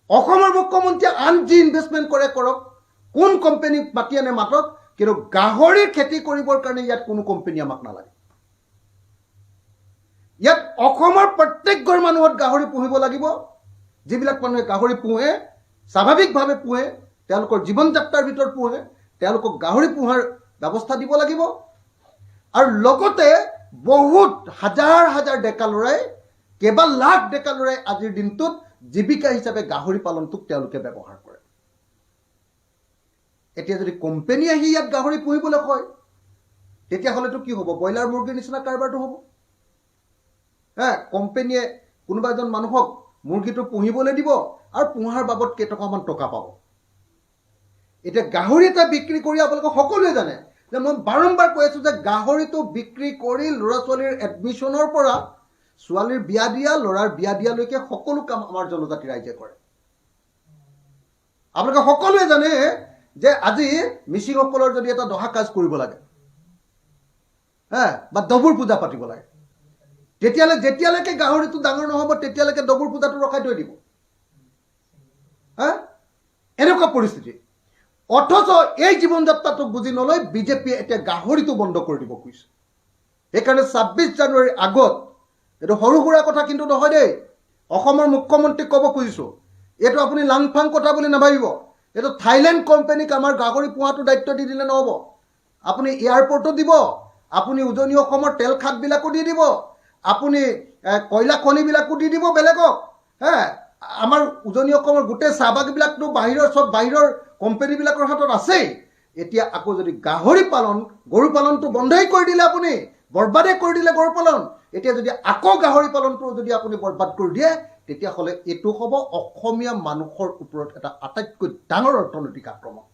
অসমৰ মুখ্যমন্ত্ৰীয়ে আন যি ইনভেষ্টমেণ্ট কৰে কৰক, কোন কোম্পানীক মাতি আনে মাতক, কিন্তু গাহৰিৰ খেতি কৰিবৰ কাৰণে ইয়াত কোনো কোম্পানী আমাক নালাগে। ইয়াত অসমৰ প্ৰত্যেক ঘৰ মানুহত গাহৰি পুহিব লাগিব। যিবিলাক মানুহে গাহৰি পোহে, স্বাভাৱিকভাৱে পোহে, তেওঁলোকৰ জীৱন যাত্ৰাৰ ভিতৰত পোহে, তেওঁলোকক গাহৰি পোহাৰ ব্যৱস্থা দিব লাগিব। আৰু লগতে বহুত হাজাৰ হাজাৰ ডেকা ল'ৰাই, কেইবা লাখ ডেকা ল'ৰাই আজিৰ দিনটোত জীৱিকা হিচাপে গাহৰি পালনটোক তেওঁলোকে ব্যৱহাৰ কৰে। এতিয়া যদি কোম্পানী আহি ইয়াত গাহৰি পুহিবলৈ কয়, তেতিয়াহ'লেতো কি হ'ব? ব্ৰইলাৰ মুৰ্গীৰ নিচিনা কাৰবাৰটো হ'ব। কোম্পানীয়ে কোনোবা এজন মানুহক মুৰ্গীটো পুহিবলৈ দিব আৰু পুহাৰ বাবদ কেইটকামান টকা পাব। এতিয়া গাহৰি এটা বিক্ৰী কৰি আপোনালোকে সকলোৱে জানে যে মই বাৰম্বাৰ কৈ আছো যে গাহৰিটো বিক্ৰী কৰি ল'ৰা ছোৱালীৰ এডমিশ্যনৰ পৰা ছোৱালীৰ বিয়া দিয়া, ল'ৰাৰ বিয়া দিয়ালৈকে সকলো কাম আমাৰ জনজাতি ৰাইজে কৰে। আপোনালোকে সকলোৱে জানে যে আজি মিচিংসকলৰ যদি এটা দহা কাজ কৰিব লাগে, বা ডবুৰ পূজা পাতিব লাগে, যেতিয়ালৈকে গাহৰিটো ডাঙৰ নহ'ব তেতিয়ালৈকে ডবুৰ পূজাটো ৰখাই থৈ দিব। এনেকুৱা পৰিস্থিতি। অথচ এই জীৱন যাত্ৰাটোক বুজি নলয় বিজেপিয়ে এতিয়া গাহৰিটো বন্ধ কৰি দিব খুজিছে। সেইকাৰণে 26 জানুৱাৰীৰ আগত, এইটো সৰু সুৰা কথা কিন্তু নহয় দেই, অসমৰ মুখ্যমন্ত্ৰীক ক'ব খুজিছো, এইটো আপুনি লাংফাং কথা বুলি নাভাবিব। এইটো থাইলেণ্ড কোম্পানীক আমাৰ গাহৰি পোহাটো দায়িত্ব দি দিলে নহ'ব। আপুনি এয়াৰপৰ্টো দিব, আপুনি উজনি অসমৰ তেল খাতবিলাকো দি দিব, আপুনি কয়লা খনিবিলাকো দি দিব বেলেগক। আমাৰ উজনি অসমৰ গোটেই চাহবাগবিলাকতো বাহিৰৰ কোম্পানীবিলাকৰ হাতত আছেই। এতিয়া আকৌ যদি গাহৰি পালন, গৰু পালনটো বন্ধই কৰি দিলে, আপুনি বৰবাদে কৰি দিলে গৰু পালন, এতিয়া যদি আকৌ গাহৰি পালনটো যদি আপুনি বৰবাদ কৰি দিয়ে, তেতিয়াহ'লে এইটো হ'ব অসমীয়া মানুহৰ ওপৰত এটা আটাইতকৈ ডাঙৰ অৰ্থনৈতিক আক্ৰমণ।